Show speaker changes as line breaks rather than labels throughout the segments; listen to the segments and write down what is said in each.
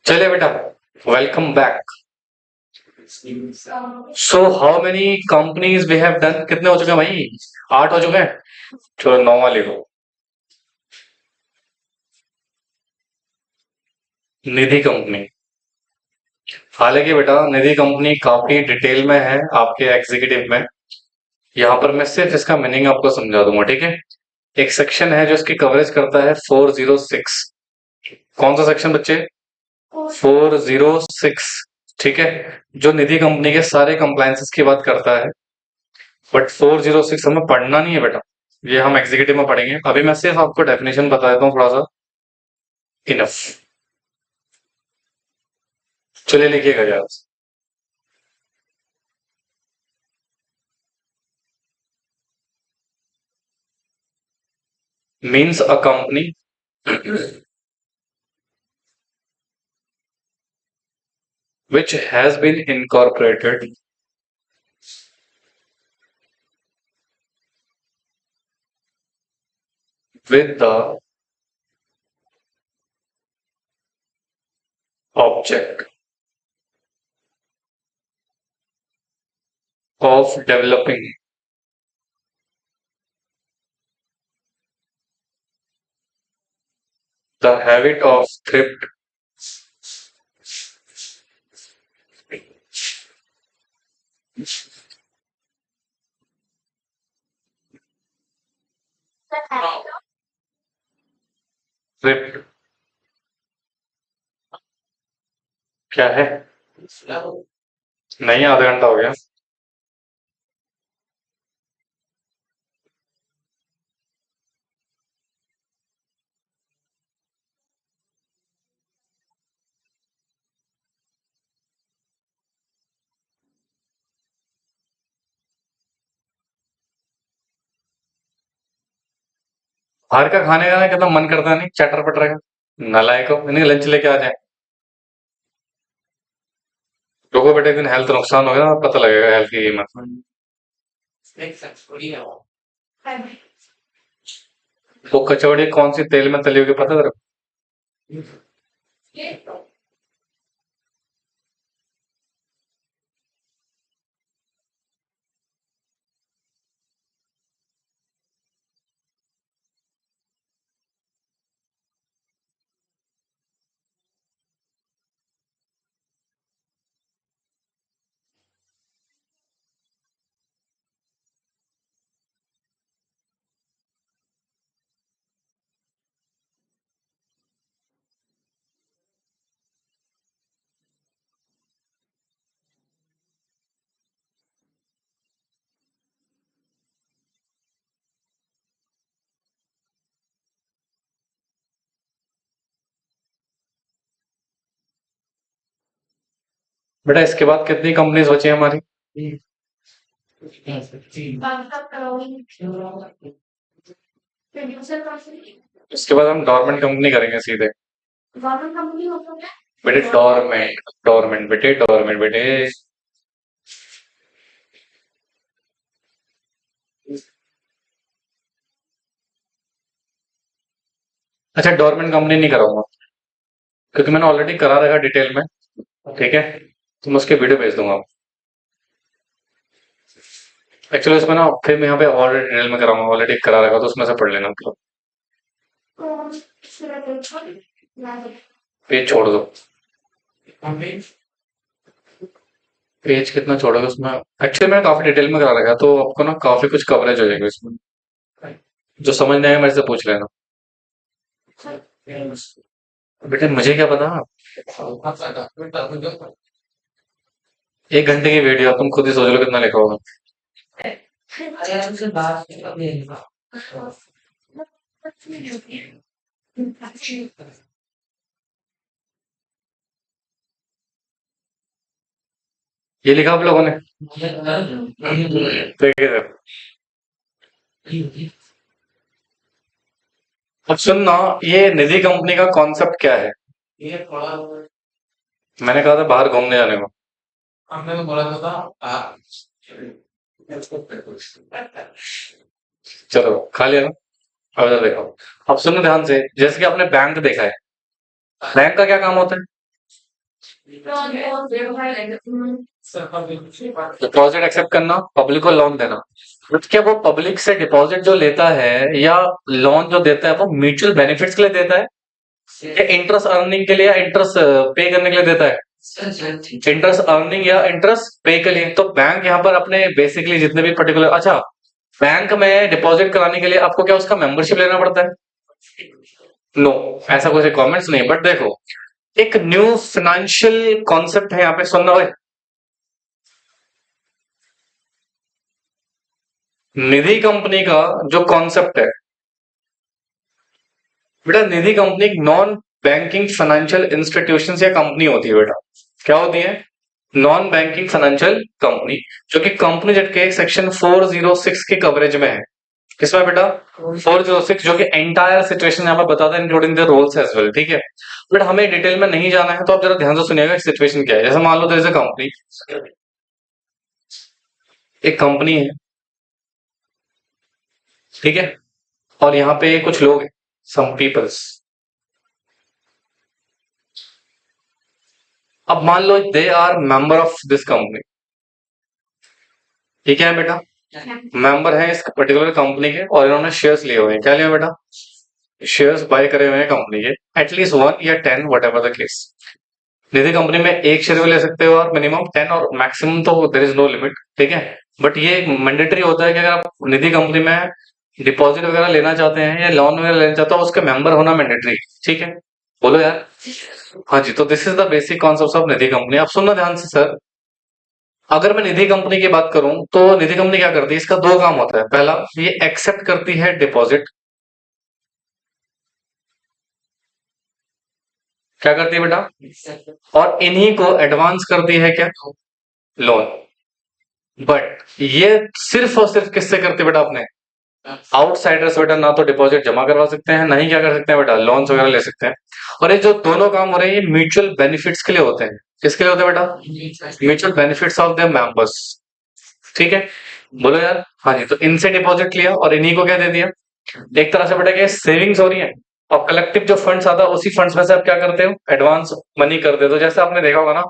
चलिए बेटा, welcome back. So how many companies we have done? कितने हो चुके हैं भाई? 8 हो चुके हैं। चलो 9 वाले को। निधि कंपनी। हालांकि बेटा निधि कंपनी काफी डिटेल में है आपके एग्जीक्यूटिव में। यहाँ पर मैं सिर्फ इसका मीनिंग आपको समझा दूंगा, ठीक है। एक सेक्शन है जो इसकी कवरेज करता है 406। कौन सा सेक्शन बच्चे? 406। ठीक है। जो निधि कंपनी के सारे कंप्लायंसेस की बात करता है। बट 406 हमें पढ़ना नहीं है बेटा। ये हम एग्जीक्यूटिव में पढ़ेंगे। अभी मैं सिर्फ आपको डेफिनेशन बता देता हूँ थोड़ा सा। इनफ। चलिए लिखिएगा यार। Means a company which has been incorporated with the object of developing the habit of thrift thrift क्या है? नहीं, आधा घंटा हो गया। बाहर का खाने का ना कितना मन करता नहीं, चटर पटर का। नालायक हो, इन्हें लंच लेके आ जाए। रुको बेटे, एक दिन हेल्थ नुकसान हो गया ना, पता लगेगा हेल्थ की कीमत। वो कचौड़ी कौन सी तेल में तली होगी पता है तेरे को? बेटा इसके बाद कितनी कंपनीज बची हैं हमारी? इसके बाद हम डोरमेंट कंपनी करेंगे सीधे। बेटे डोरमेंट, डोरमेंट बेटे, डोरमेंट बेटे। अच्छा, डोरमेंट कंपनी नहीं कराऊंगा क्योंकि मैंने ऑलरेडी करा रखा डिटेल में। ठीक है, तो मैं उसके वीडियो भेज दूंगा। एक्चुअली उसमें ना फिर मैं यहाँ पे और डिटेल में कराऊंगा, ऑलरेडी करा रखा तो उसमें से पढ़ लेना मतलब। पेज छोड़ दो। पेज कितना छोड़ोगे उसमें? एक्चुअली मैंने काफी डिटेल में करा रखा है तो आपको ना काफी कुछ कवरेज हो जाएगा इसमें। जो समझ नहीं आएगा मेरे से पूछ लेना। बेटे मुझे क्या पता। 1 घंटे की वीडियो, तुम खुद ही सोच लो कितना लिखा होगा। ये लिखा आप लोगों ने? ठीक है। अब सुनना, ये निधि कंपनी का कॉन्सेप्ट क्या है? मैंने कहा था बाहर घूमने जाने को। हमने तो बोला था। चलो खा लिया ना। अब इधर देखो। अब सुनो ध्यान से, जैसे कि आपने बैंक देखा है। बैंक का क्या काम होता है? डिपॉजिट एक्सेप्ट करना, पब्लिक को लोन देना। बट क्या वो पब्लिक से डिपॉजिट जो लेता है या लोन जो देता है वो म्यूचुअल बेनिफिट्स के लिए देता है या इंटरेस्ट अर्निंग के लिए या इंटरेस्ट पे करने के लिए देता है? इंटरेस्ट अर्निंग या इंटरेस्ट पे के लिए। तो बैंक यहाँ पर अपने बेसिकली जितने भी पर्टिकुलर, अच्छा, बैंक में डिपॉजिट कराने के लिए आपको क्या उसका मेंबरशिप लेना पड़ता है? नो, ऐसा कोई रिक्वायरमेंट्स नहीं। बट देखो, एक न्यू फाइनेंशियल कॉन्सेप्ट है यहाँ पे, सुनना भाई। निधि कंपनी का जो कॉन्सेप्ट है बेटा, निधि कंपनी एक नॉन बैंकिंग फाइनेंशियल इंस्टीट्यूशन या कंपनी होती है बेटा। क्या होती है? नॉन बैंकिंग फाइनेंशियल कंपनी, जो कि कंपनी एक्ट के सेक्शन 406 के कवरेज में है। किसमें बेटा? 406, जो कि एंटायर सिचुएशन यहाँ पर बताता है including the roles as well. ठीक है, बट हमें डिटेल में नहीं जाना है, तो आप जरा ध्यान से सुनिएगा सिचुएशन क्या है। जैसे मान लो देयर इज अ कंपनी, एक कंपनी है, ठीक है, और यहाँ पे कुछ लोग हैं, सम पीपल्स। अब मान लो they are member of this company. ठीक है बेटा, मेंबर है इस पर्टिकुलर कंपनी के और इन्होंने शेयर्स लिए हुए हैं। क्या लिया बेटा? शेयर्स बाय करे हुए हैं कंपनी के, एटलीस्ट 1 या 10, what ever the case. Nidhi company में एक शेयर भी ले सकते हो और मिनिमम 10 और मैक्सिमम तो देर इज नो लिमिट। ठीक है, बट ये मैंडेटरी होता है कि अगर आप निधि कंपनी में डिपॉजिट वगैरह लेना चाहते हैं या लोन वगैरह लेना चाहते हो, उसके मेंबर होना मैंडेटरी। ठीक है, बोलो यार। हाँ जी, तो this is the basic concept of Nidhi company. आप सुनना ध्यान से सर। अगर मैं निधि कंपनी की बात करूं तो निधि कंपनी क्या करती है, इसका दो काम होता है। पहला, ये एक्सेप्ट करती है डिपॉजिट। क्या करती है बेटा? और इन्हीं को एडवांस करती है क्या? लोन। बट ये सिर्फ और सिर्फ किससे करती है बेटा? अपने आउटसाइडर्स बेटा ना तो डिपॉजिट जमा करवा सकते हैं, ना ही क्या कर सकते हैं बेटा, लोन्स वगैरह ले सकते हैं। और ये जो दोनों काम हो रहे हैं, ये म्यूचुअल बेनिफिट्स के लिए होते हैं। किसके लिए होते हैं बेटा? Mutual benefits of the members. ठीक है, बोलो यार। हाँ जी, तो इनसे डिपॉजिट लिया और इन्हीं को क्या दे दिया। एक तरह से बेटा क्या सेविंग्स हो रही है, और कलेक्टिव जो फंड्स आता है उसी फंड्स में से आप क्या करते हो, एडवांस मनी कर दे। तो जैसे आपने देखा होगा ना,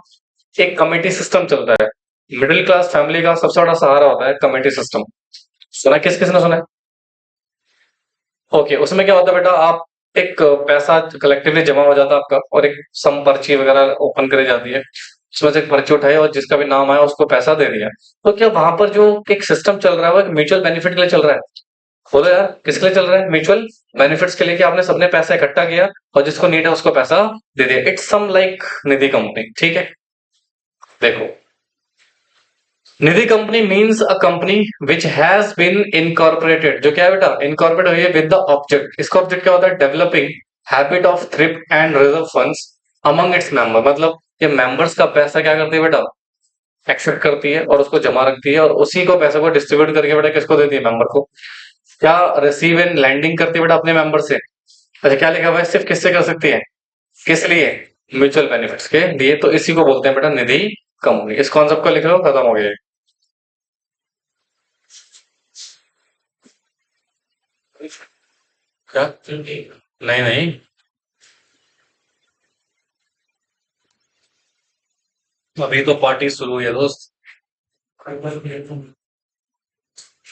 एक कमेटी सिस्टम चलता है। मिडिल क्लास फैमिली का सबसे बड़ा सहारा होता है कमेटी सिस्टम। सुना? किस किसने सुना है? ओके, उसमें क्या होता है बेटा, आप एक पैसा कलेक्टिवली जमा हो जाता है आपका, और एक सम पर्ची वगैरह ओपन करी जाती है। उसमें से एक पर्ची उठाई और जिसका भी नाम आया उसको पैसा दे दिया। तो क्या वहां पर जो एक सिस्टम चल रहा है वो एक म्यूचुअल बेनिफिट के लिए चल रहा है? बोलो यार, किसके लिए चल रहा है? म्यूचुअल बेनिफिट्स के लिए, कि आपने सबने पैसा इकट्ठा किया और जिसको नीड है उसको पैसा दे दिया। It's some like Nidhi company. ठीक है, देखो, Nidhi company means a company which has been incorporated. जो क्या है बेटा? इनकॉर्पोरेट हुई है विद द ऑब्जेक्ट। इसका ऑब्जेक्ट क्या होता है? Developing habit of thrift and reserve funds among its member. मतलब ये मेंबर्स का पैसा क्या करती है बेटा? एक्सेप्ट करती है और उसको जमा रखती है, और उसी को पैसे को डिस्ट्रीब्यूट करके बेटा किसको देती है? मेंबर को। क्या रिसीव एंड लैंडिंग करती है बेटा अपने मेंबर से? अच्छा, क्या लिखा हुआ है? सिर्फ किससे कर सकती है? किस लिए? म्यूचुअल बेनिफिट्स के लिए। तो इसी को बोलते हैं बेटा निधि कंपनी। इस कॉन्सेप्ट को लिख लो, खत्म हो गया। क्या? नहीं नहीं, अभी तो पार्टी शुरू हुई है दोस्त।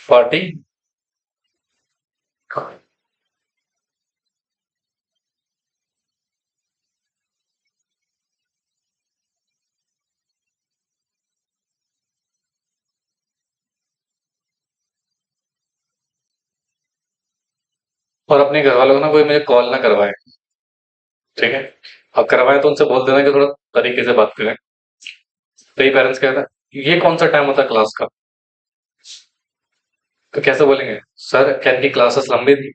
पार्टी? और अपने घर वालों को ना कोई मुझे कॉल ना करवाए। ठीक है, अब करवाए तो उनसे बोल देना कि थोड़ा तरीके से बात करें। तो ये पेरेंट्स कहते हैं ये कौन सा टाइम होता है क्लास का? तो कैसे बोलेंगे? सर कैन की क्लासेस लंबी थी।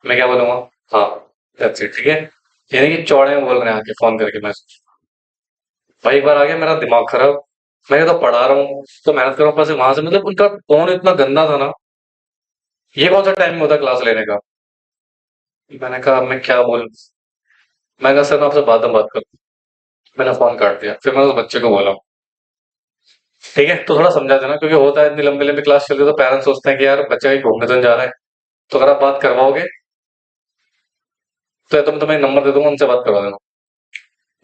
मैं क्या बोलूंगा? हाँ, दैट्स इट। ठीक है, यानी कि चौड़े में बोल रहे हैं आके फोन करके। मैं भाई एक बार आ गया, मेरा दिमाग खराब। मैं तो पढ़ा रहा हूँ तो मेहनत कर रहा हूँ, ऊपर से वहां से मतलब उनका टोन इतना गंदा था ना। ये कौन सा टाइम होता है क्लास लेने का? मैंने कहा मैं क्या बोलूं। मैं कहा सर मैं आपसे बाद में बात करूँ। मैंने फोन काट दिया। फिर मैं उस बच्चे को बोला, ठीक है तो थोड़ा समझा देना, क्योंकि होता है इतनी लंबी लंबी क्लास चलती है तो पेरेंट्स सोचते हैं कि यार बच्चा कहीं घूमने तो नहीं जा रहा है। तो अगर आप बात करवाओगे तो या तो मैं तुम्हें नंबर दे दूंगा, उनसे बात करवा देना,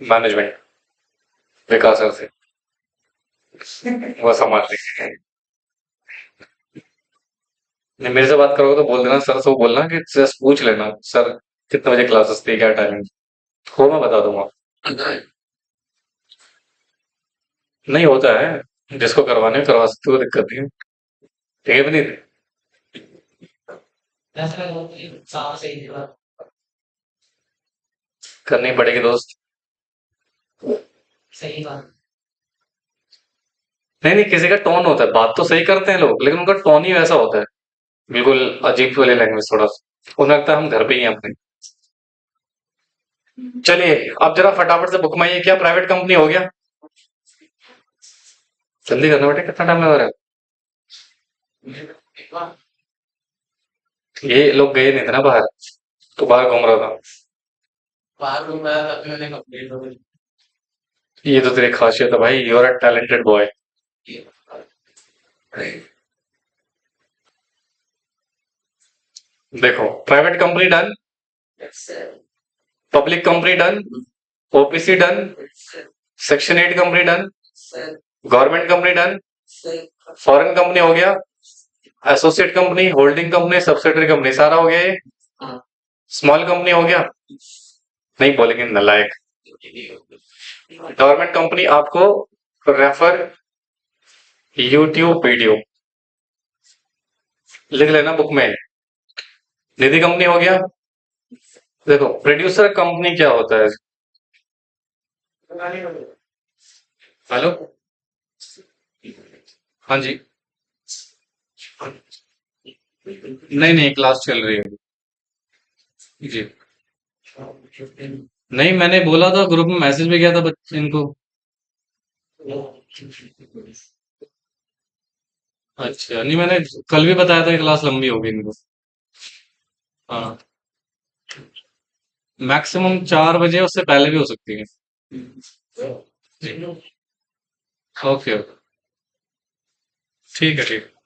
मैनेजमेंट। विकास सर से, वो संभाल लेंगे। नहीं, मेरे से बात करोगे तो बोल देना सर से, वो बोलना कि जस्ट पूछ लेना सर कितने बजे क्लासेस थी, क्या टाइमिंग, वो मैं बता दूंगा। नहीं होता है, जिसको करवाने करवा सकते हो, दिक्कत नहीं है। ठीक है नहीं, करनी पड़ेगी दोस्त। नहीं नहीं, किसी का टोन होता है, बात तो सही करते हैं लोग, लेकिन उनका टोन ही वैसा होता है, बिल्कुल अजीब वाली लैंग्वेज थोड़ा सा, उन्हें लगता है हम घर पे ही हैं अपने। चलिए, अब जरा फटाफट से बुक माइए, क्या प्राइवेट कंपनी हो गया? जल्दी करना बेटा, कितना टाइम लगा रहा है? ये लोग गए नहीं थे ना बाहर, तो बाहर घूम रहा था। ये तो तेरी खासियत है भाई, you are a talented boy. देखो, private company done, public company done, OPC done, section 8 company done, government company done, foreign company हो गया, associate company, holding company, subsidiary company, सारा हो गया ये। स्मॉल कंपनी हो गया, नहीं बोलेंगे नालायक। गवर्नमेंट कंपनी आपको रेफर यूट्यूब वीडियो लिख लेना बुक में। निधि कंपनी हो गया। देखो, प्रोड्यूसर कंपनी क्या होता है? हेलो, हाँ जी। नहीं नहीं, क्लास चल रही है जी। नहीं, मैंने बोला था, ग्रुप में मैसेज भी किया था बच्चे इनको। अच्छा, नहीं मैंने कल भी बताया था कि क्लास लंबी होगी इनको। हाँ, मैक्सिमम 4 बजे, उससे पहले भी हो सकती है। जी, ओके ओके, ठीक है ठीक है।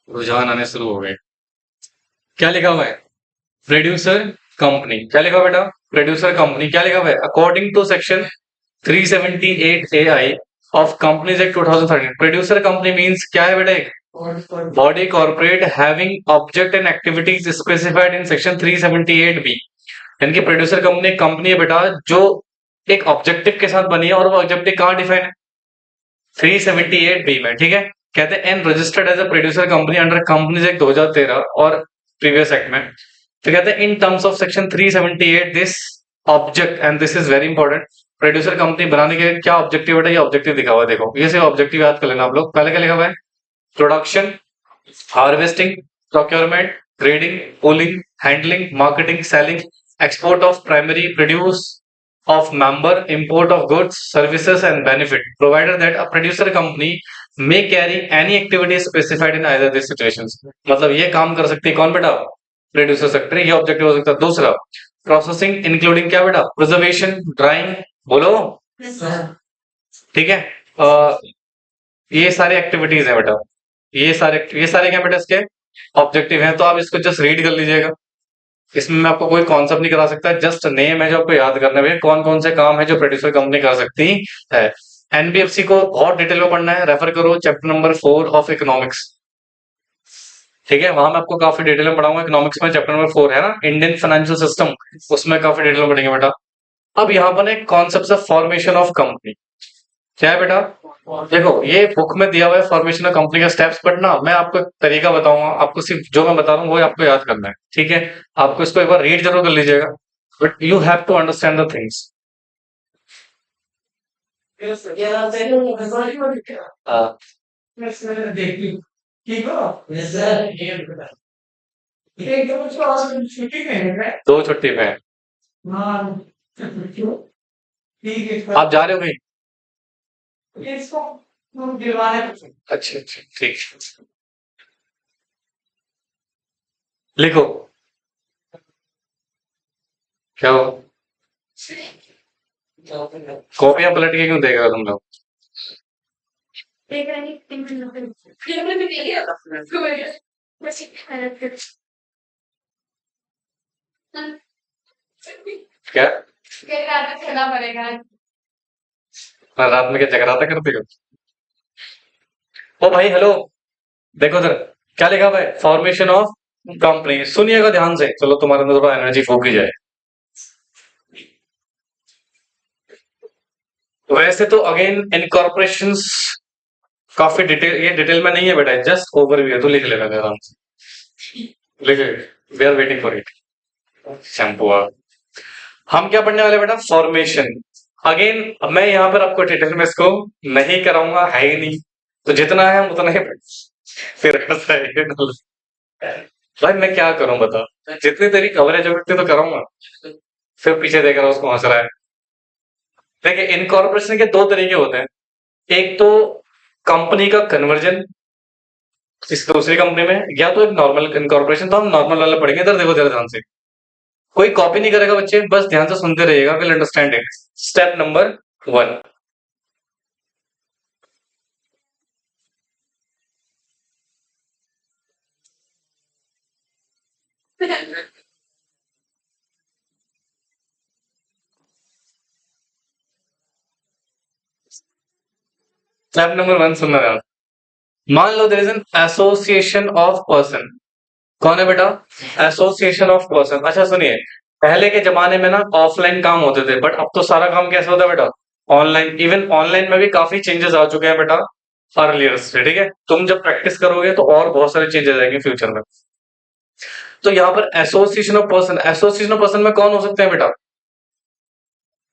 रुझान आने शुरू हो गए। क्या लिखा हुआ है? प्रोड्यूसर कंपनी, क्या लिखा हुआ है बेटा? प्रोड्यूसर कंपनी क्या लिखा हुआ है? According to section 378 A I of Companies Act 2013, producer company means क्या है बेटा? Body corporate having object and activities specified in section 378 B. यानी कि प्रोड्यूसर कंपनी एक कंपनी है बेटा, जो एक ऑब्जेक्टिव के साथ बनी है, और वो ऑब्जेक्टिव कहाँ डिफाइन है? 378 बी में, ठीक है। कहते हैं and registered as a producer company under Companies Act 2013 और प्रीवियस एक्ट में। तो कहते हैं in terms of section 378 this object, and this is very important, producer company बनाने के क्या ऑब्जेक्टिव है? ये ऑब्जेक्टिव लिखा हुआ है, देखो ये सिर्फ ऑब्जेक्टिव याद कर लेना आप लोग। पहले क्या लिखा हुआ है? Production, harvesting, procurement, trading, pooling, handling, marketing, selling, export of primary produce of member, import of goods, services and benefit, provided that a producer company may carry any activity specified in either these situations। मतलब ये काम कर सकती है कौन बेटा? Producer sector, ये objective हो सकता है। दूसरा, प्रोसेसिंग इंक्लूडिंग क्या बेटा? प्रिजर्वेशन, ड्राइंग, बोलो, ठीक है। अ, ये सारी एक्टिविटीज है बेटा, ये सारे क्या बेटा इसके ऑब्जेक्टिव हैं, तो आप इसको जस्ट रीड कर लीजिएगा। इसमें मैं आपको कोई कॉन्सेप्ट नहीं करा सकता, जस्ट नेम है जो आपको याद करना है भैया, कौन कौन से काम है जो प्रोड्यूसर कंपनी कर सकती है। एनबीएफसी को बहुत डिटेल में पढ़ना है, रेफर करो चैप्टर नंबर 4 ऑफ इकोनॉमिक्स, ठीक है। वहां मैं आपको काफी डिटेल में पढ़ाऊंगा। इकोनॉमिक्स में चैप्टर नंबर 4 है ना, इंडियन फाइनेंशियल सिस्टम, उसमें काफी डिटेल में पढ़ेंगे बेटा। अब यहाँ पर एक concept of formation of company, क्या है बेटा? देखो, ये बुक में दिया हुआ है फॉर्मेशन ऑफ कंपनी का स्टेप्स, बट ना मैं आपको एक तरीका बताऊंगा, आपको सिर्फ जो मैं बता रहा हूँ वो आपको याद करना है, ठीक है। आपको इसको एक बार रीड जरूर कर लीजिएगा, but you have to understand the things. हाँ, दो छुट्टी पे हैं। आप जा रहे हो कहीं? अच्छा अच्छा, ठीक, लिखो। क्या हो? कॉपियां पलट के क्यों देगा तुम लोग? क्या? रात में क्या जगराता करते हो? ओ भाई हेलो, देखो उधर, क्या लिखा हुआ है? फॉर्मेशन ऑफ कंपनी, सुनिएगा ध्यान से, चलो तुम्हारे अंदर थोड़ा एनर्जी फूकी जाए। वैसे तो अगेन इनकॉर्पोरेशंस काफी डिटेल, ये डिटेल में नहीं है बेटा, जस्ट ओवरव्यू है, तो लिख लेना आराम से, लिख ले। We are waiting for it. Shampoo. हम क्या पढ़ने वाले बेटा? फॉर्मेशन। अगेन मैं यहाँ पर आपको डिटेल में इसको नहीं कराऊंगा, है ही नहीं, तो जितना है हम उतना ही पढ़। फिर ऐसा है भाई, मैं क्या करूं बता, जितनी तेरी कवरेज होगी उतनी तो करूंगा, फिर पीछे देख रहा हूं उसको हंस रहा है। देखिए इनकॉर्पोरेशन के दो तरीके होते हैं, एक तो कंपनी का कन्वर्जन इस दूसरी कंपनी में, या तो एक नॉर्मल इनकॉर्पोरेशन, तो हम नॉर्मल वाला पढ़ेंगे। इधर देखो जरा ध्यान से, कोई कॉपी नहीं करेगा बच्चे, बस ध्यान से सुनते रहिएगा, will understand it. Step number 1। Step number 1 सुनना ध्यान। मान लो there is an association of person. कौन है बेटा? Association of person. अच्छा सुनिए, पहले के जमाने में ना ऑफलाइन काम होते थे, बट अब तो सारा काम कैसे होता है बेटा? ऑनलाइन। इवन ऑनलाइन में भी काफी चेंजेस आ चुके हैं बेटा अर्लियर से, ठीक है? तुम जब प्रैक्टिस करोगे तो और बहुत सारे चेंजेस आएंगे फ्यूचर में। तो यहाँ पर association of person, association of person में कौन हो सकते हैं बेटा?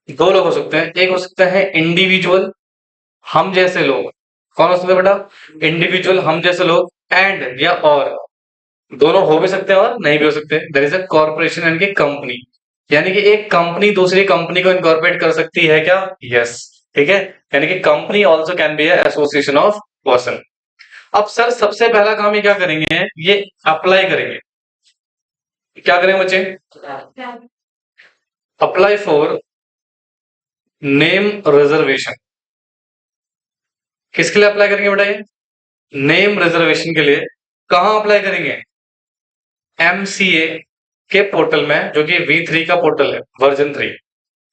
दो लोग हो सकते हैं, एक हो सकता है इंडिविजुअल, हम जैसे लोग। कौन हो सकते हैं बेटा? इंडिविजुअल, हम जैसे लोग, एंड या और, दोनों हो भी सकते हैं और नहीं भी हो सकते। देयर इज अ कॉर्पोरेशन यानी कि कंपनी, यानी कि एक कंपनी दूसरी कंपनी को इनकॉर्पोरेट कर सकती है क्या? यस, ठीक है। यानी कि company also can be association of person. अब सर सबसे पहला काम ये क्या करेंगे, ये अप्लाई करेंगे। क्या करेंगे बच्चे? Apply for name reservation. किसके लिए अप्लाई करेंगे बेटा? ये नेम रिजर्वेशन के लिए। कहां अप्लाई करेंगे? एमसीए के पोर्टल में, जो कि V3 का पोर्टल है, वर्जन 3।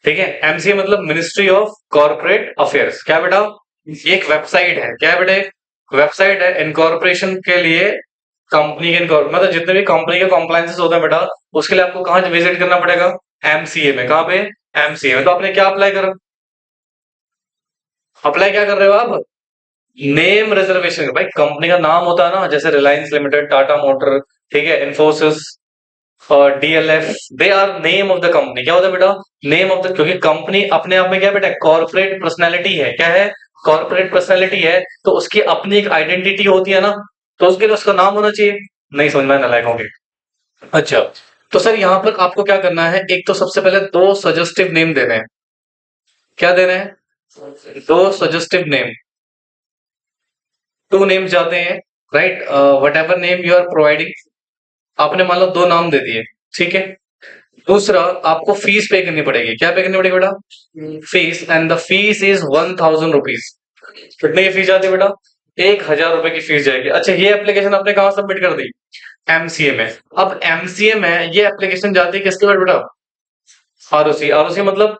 ठीक है, एमसीए मतलब मिनिस्ट्री ऑफ कॉर्पोरेट अफेयर्स। क्या बेटा? ये एक वेबसाइट है। क्या है बेटा? वेबसाइट है इनकॉर्पोरेशन के लिए। कंपनी के मतलब जितने भी कंपनी के कॉम्प्लायंसेस होते हैं बेटा, उसके लिए आपको कहां विजिट करना पड़ेगा? एमसीए में। कहां पे? एमसीए में। तो आपने क्या अप्लाई करा? अप्लाई क्या कर रहे हो आप? Name reservation. भाई कंपनी का नाम होता है ना, जैसे रिलायंस लिमिटेड, टाटा मोटर, ठीक है, इन्फोसिस और DLF, they are name of the company. क्या होता है बेटा? नेम ऑफ द, क्योंकि कंपनी अपने आप में क्या बेटा? कॉर्पोरेट पर्सनैलिटी है। क्या है? कॉर्पोरेट पर्सनैलिटी है, तो उसकी अपनी एक आइडेंटिटी होती है ना, तो उसके लिए उसका नाम होना चाहिए। नहीं समझ में नालायक होंगे। अच्छा, तो सर यहाँ पर आपको क्या करना है, एक तो सबसे पहले दो सजेस्टिव नेम देने हैं। क्या दे रहे हैं? दो सजेस्टिव नेम। टू नेम्स जाते हैं, right? Whatever name you are providing, आपने मान लो दो नाम दे दिए, ठीक है। दूसरा, आपको फीस पे करनी पड़ेगी। क्या पे करनी पड़ेगी बेटा? Fees, and the fees is 1000 rupees. कितने की फीस जाती है बेटा? 1000 रुपए की फीस जाएगी। अच्छा, ये एप्लीकेशन आपने कहाँ सबमिट कर दी? एमसीए में। अब एमसीए में ये एप्लीकेशन जाती है किसके पास बेटा? आरओसी। आरओसी मतलब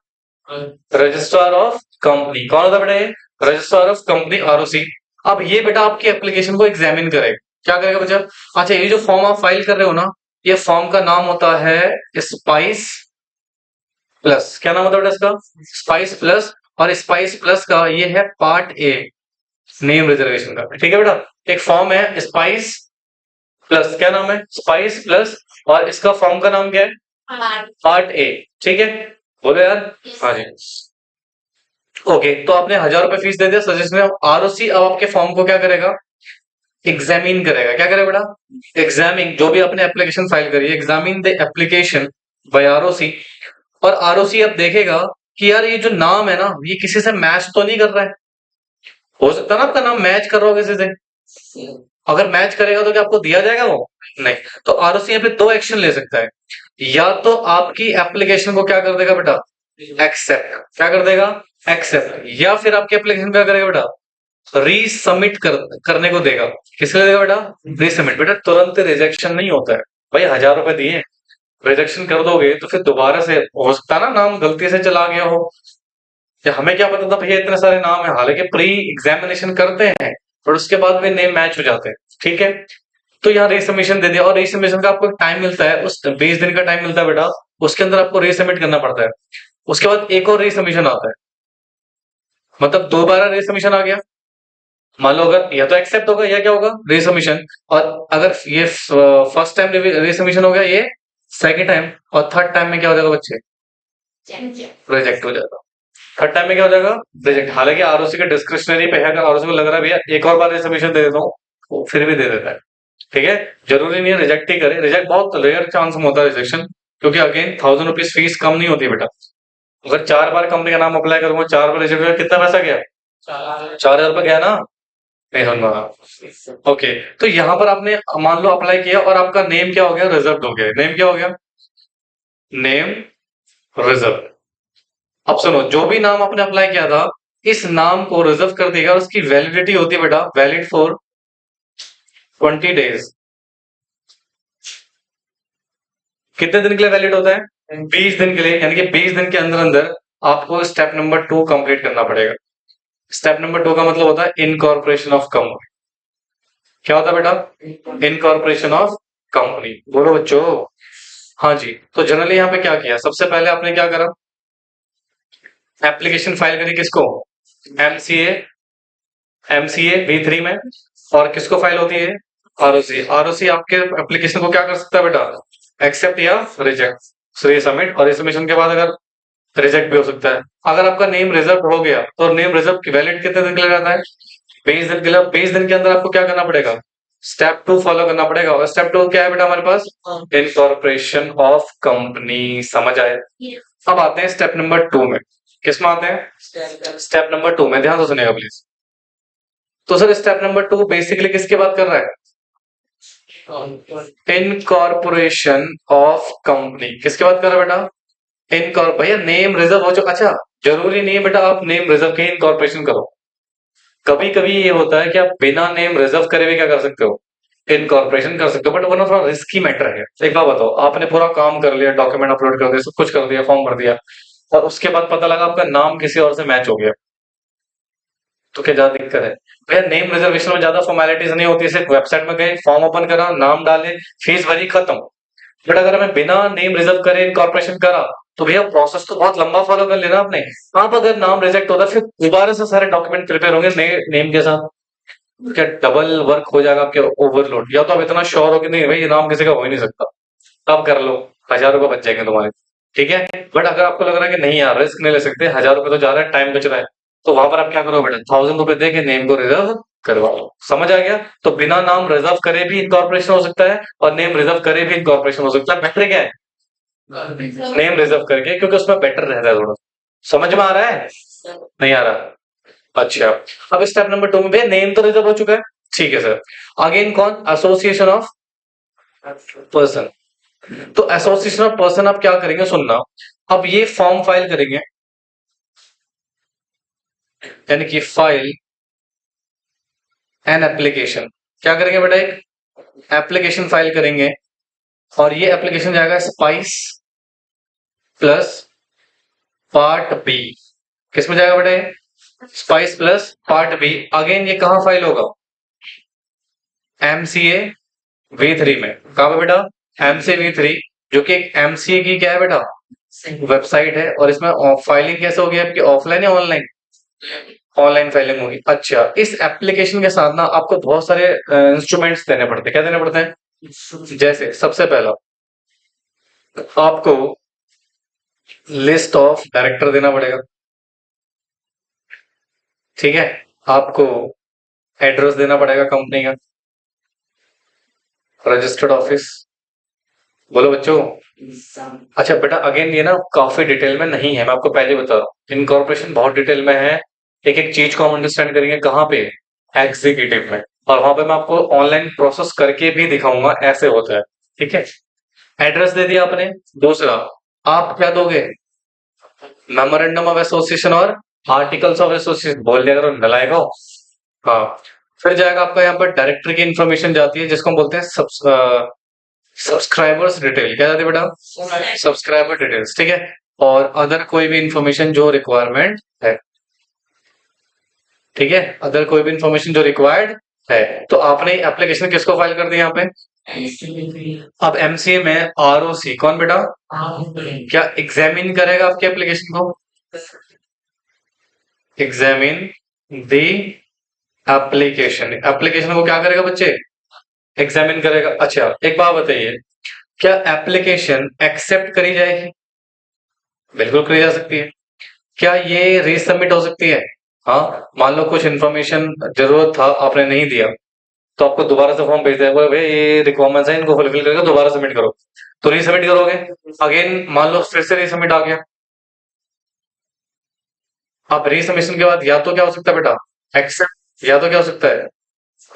रजिस्ट्रार ऑफ कंपनी। कौन होता है बेटा? ये रजिस्ट्रार ऑफ कंपनी, आरओसी। अब ये बेटा आपकी एप्लीकेशन को एग्जामिन करेगा। क्या करेगा बच्चा? अच्छा, ये जो फॉर्म आप फाइल कर रहे हो ना, ये फॉर्म का नाम होता है स्पाइस प्लस। क्या नाम होता है बेटा इसका? Spice plus. और स्पाइस प्लस का ये है पार्ट ए, नेम रिजर्वेशन का। ठीक है बेटा, एक फॉर्म है स्पाइस प्लस। क्या नाम है? Spice plus. और इसका फॉर्म का नाम क्या है? Part A. ठीक है, बोलो यार। हाँ जी। ओके, तो आपने 1000 रुपए फीस दे दिया सजेशन में। आरओसी अब आपके फॉर्म को क्या करेगा? एग्जामिन करेगा। क्या करेगा बेटा? एग्जामिन, जो भी आपने एप्लीकेशन फाइल करी है, examine the application by ROC. और आरओसी अब देखेगा कि यार ये जो नाम है ना, ये किसी से मैच तो नहीं कर रहा है। हो सकता है ना आपका नाम मैच कर रहा हो किसी से। अगर मैच करेगा तो क्या आपको दिया जाएगा वो? नहीं। तो आरओसी यहाँ पे दो एक्शन ले सकता है। या तो आपकी एप्लीकेशन को क्या कर देगा बेटा? एक्सेप्ट। क्या कर देगा? एक्सेप्ट। या फिर आपकी एप्लीकेशन क्या करेगा बेटा? रीसबमिट करने को देगा। किसके लिए देगा बेटा? रीसबमिट। बेटा तुरंत रिजेक्शन नहीं होता है भाई, 1000 रुपए दिए, रिजेक्शन कर दोगे तो फिर दोबारा से हो सकता है ना नाम गलती से चला गया हो, या हमें क्या पता था भैया इतने सारे नाम है, हालांकि प्री एग्जामिनेशन करते हैं पर उसके बाद भी नेम मैच हो जाते हैं। ठीक है, तो यहाँ रीसबमिशन दे दिया, और रीसबमिशन का आपको टाइम मिलता है, उस 20 दिन का टाइम मिलता है बेटा, उसके अंदर आपको रीसबमिट करना पड़ता है। उसके बाद एक और रीसबमिशन आता है, मतलब दोबारा रीसबमिशन आ गया। मान लो अगर या तो एक्सेप्ट होगा या क्या होगा, रीसबमिशन। और अगर ये फर्स्ट टाइम रीसबमिशन हो गया, ये सेकंड टाइम, और थर्ड टाइम में क्या हो जाएगा बच्चे, रिजेक्ट हो जाएगा। थर्ड टाइम में क्या हो जाएगा, रिजेक्ट। हालांकि आरओसी का डिस्क्रिशनरी पे है, अगर आरओसी को लग रहा है भैया एक और बार रीसबमिशन दे देता हूँ, वो फिर भी दे देता है। ठीक है, जरूरी नहीं है रिजेक्ट ही करे, रिजेक्ट बहुत रेयर चांस में होता है रिजेक्शन, क्योंकि अगेन 1000 रुपीज फीस कम नहीं होती बेटा। अगर 4 बार कंपनी का नाम अप्लाई करूंगा, 4 बार रिजेक्ट हो गया, कितना पैसा गया, 4000 रुपये गया ना, नहीं समझ रहा। ओके, तो यहाँ पर आपने मान लो अप्लाई किया और आपका नेम क्या हो गया, रिजर्व हो गया। नेम क्या हो गया, नेम रिजर्व। अब सुनो, जो भी नाम आपने अप्लाई किया था, इस नाम को रिजर्व कर देगा, और उसकी वैलिडिटी होती है बेटा, वैलिड फॉर 20 डेज। कितने दिन के लिए वैलिड होता है, 20 दिन के लिए, यानी कि 20 दिन के अंदर अंदर आपको स्टेप नंबर 2 कंप्लीट करना पड़ेगा। स्टेप नंबर 2 का मतलब होता है इनकॉर्पोरेशन ऑफ कंपनी। क्या होता है बेटा, इनकॉर्पोरेशन ऑफ कंपनी। बोलो बच्चों। हाँ जी, तो जनरली यहाँ पे क्या किया, सबसे पहले आपने क्या करा, एप्लीकेशन फाइल करी, किसको, एमसीए, एमसीए V3 में। और किसको फाइल होती है, आरओसी। आरओसी आपके एप्लीकेशन को क्या कर सकता है बेटा, एक्सेप्ट या रिजेक्ट। सो ये सबमिट, और सबमिशन के बाद अगर रिजेक्ट भी हो सकता है। अगर आपका नेम रिजर्व हो गया तो नेम रिजर्व की वैलिड कितने दिन के लिए रहता है, 20 दिन के लिए। 20 दिन के अंदर आपको क्या करना पड़ेगा, स्टेप 2 फॉलो करना पड़ेगा। और स्टेप 2 क्या है बेटा हमारे पास, इनकॉर्पोरेशन ऑफ कंपनी। समझ आए। अब आते हैं स्टेप नंबर 2 में। किसमें आते हैं, स्टेप नंबर 2 में, ध्यान से सुनिएगा प्लीज। तो सर स्टेप नंबर 2 बेसिकली किसकी बात कर रहा है, इनकॉर्पोरेशन ऑफ कंपनी। किसकी बात कर रहा है बेटा, इनकॉर्प। भैया नेम रिजर्व हो जो, अच्छा जरूरी नहीं है बेटा आप नेम रिजर्व के इनकॉर्पोरेशन करो। कभी कभी ये होता है कि आप बिना नेम रिजर्व करे भी क्या कर सकते हो, इनकॉर्पोरेशन कर सकते हो, बट वरना थोड़ा रिस्की मैटर है। एक बात बताओ, आपने पूरा काम कर लिया, डॉक्यूमेंट अपलोड कर दिया, सब कुछ कर दिया, फॉर्म भर दिया, और उसके बाद पता लगा आपका नाम किसी और से मैच हो गया, तो क्या ज्यादा दिक्कत है। भैया नेम रिजर्वेशन में ज्यादा फॉर्मेलिटीज नहीं होती, सिर्फ वेबसाइट में गए, फॉर्म ओपन करा, नाम डाले, फीस भरी, खत्म। बट अगर हमें बिना नेम रिजर्व करे इनकॉर्पोरेशन करा, तो भैया प्रोसेस तो बहुत लंबा फॉलो कर लेना आपने। आप अगर नाम रिजेक्ट होता है, फिर दोबारा से सारे डॉक्यूमेंट प्रिपेयर होंगे नए नेम के साथ, क्या डबल वर्क हो जाएगा आपके, ओवरलोड। या तो आप इतना श्योर हो कि नहीं भाई ये नाम किसी का हो ही नहीं सकता, तब कर लो, 1000 रुपये बच जाएंगे तुम्हारे। ठीक है, बट अगर आपको लग रहा है कि नहीं यार रिस्क नहीं ले सकते, 1000 रुपये तो जा रहा है, टाइम बच रहा है, तो वहां पर आप क्या करो बेटा, 1000 रुपये दे के नेम को रिजर्व करवा लो। समझ आ गया। तो बिना नाम रिजर्व करे भी इनकॉर्पोरेशन हो सकता है, और नेम रिजर्व करे भी इनकॉर्पोरेशन हो सकता है। बेटर क्या है, नेम रिजर्व करके, क्योंकि उसमें बेटर रहता है थोड़ा। समझ में आ रहा है, नहीं आ रहा। अच्छा, अब स्टेप नंबर 2 में भैया नेम तो रिजर्व हो चुका है, ठीक है सर। अगेन कौन, एसोसिएशन ऑफ पर्सन। तो एसोसिएशन ऑफ पर्सन आप क्या करेंगे, सुनना। अब ये फॉर्म फाइल करेंगे, यानी कि फाइल एन एप्लीकेशन। क्या करेंगे बेटा, एक एप्लीकेशन फाइल करेंगे, और ये एप्लीकेशन जाएगा स्पाइस प्लस पार्ट बी। किसमें जाएगा बेटा, spice plus part B. Again ये कहां फाइल होगा, एमसीए V3 में। कहा पे बेटा, एमसीए V3, जो कि एक एमसीए की क्या है बेटा, वेबसाइट है। और इसमें फाइलिंग कैसे होगी आपकी, ऑफलाइन या ऑनलाइन, ऑनलाइन फाइलिंग होगी। अच्छा, इस एप्लीकेशन के साथ ना आपको बहुत सारे इंस्ट्रूमेंट्स देने पड़ते हैं। क्या देने पड़ते हैं, जैसे सबसे पहला आपको लिस्ट ऑफ डायरेक्टर देना पड़ेगा। ठीक है, आपको एड्रेस देना पड़ेगा कंपनी का, रजिस्टर्ड ऑफिस। बोलो बच्चों। अच्छा बेटा, अगेन ये ना काफी डिटेल में नहीं है, मैं आपको पहले बता रहा हूँ, इनकॉर्पोरेशन बहुत डिटेल में है। एक एक चीज को हम अंडरस्टैंड करेंगे कहाँ पे, एग्जीक्यूटिव में। और वहां पे मैं आपको ऑनलाइन प्रोसेस करके भी दिखाऊंगा, ऐसे होता है। ठीक है, एड्रेस दे दिया आपने। दूसरा, आप क्या दोगे, मेमोरेंडम ऑफ एसोसिएशन और आर्टिकल्स ऑफ एसोसिएशन। बोल दिया करो नलायक हो। हाँ, फिर जाएगा आपका यहाँ पर डायरेक्टर की इंफॉर्मेशन जाती है, जिसको हम बोलते हैं सब्सक्राइबर्स डिटेल क्या जाती है बेटा? सब्सक्राइबर डिटेल्स, ठीक है। और अदर कोई भी इंफॉर्मेशन जो रिक्वायरमेंट है, ठीक है, अदर कोई भी इंफॉर्मेशन जो रिक्वायर्ड है। तो आपने एप्लीकेशन किसको फाइल कर दी यहाँ पे? अब एमसीए में आरओसी कौन बेटा? क्या एग्जामिन करेगा आपके एप्लीकेशन को? एग्जामिन द एप्लीकेशन, एप्लीकेशन को क्या करेगा बच्चे? एग्जामिन करेगा। अच्छा एक बात बताइए, क्या एप्लीकेशन एक्सेप्ट करी जाएगी? बिल्कुल करी जा सकती है। क्या ये रीसबमिट हो सकती है? हाँ, मान लो कुछ इन्फॉर्मेशन जरूरत था आपने नहीं दिया, तो आपको दोबारा से फॉर्म भेज देगा, भाई ये रिक्वायरमेंट्स है इनको फुलफिल करके दोबारा सबमिट करो। तो रीसबमिट करोगे, अगेन मान लो फिर से रीसबमिट आ गया। अब रीसबमिशन के बाद या तो क्या हो सकता है बेटा? एक्सेप्ट, या तो क्या हो सकता है?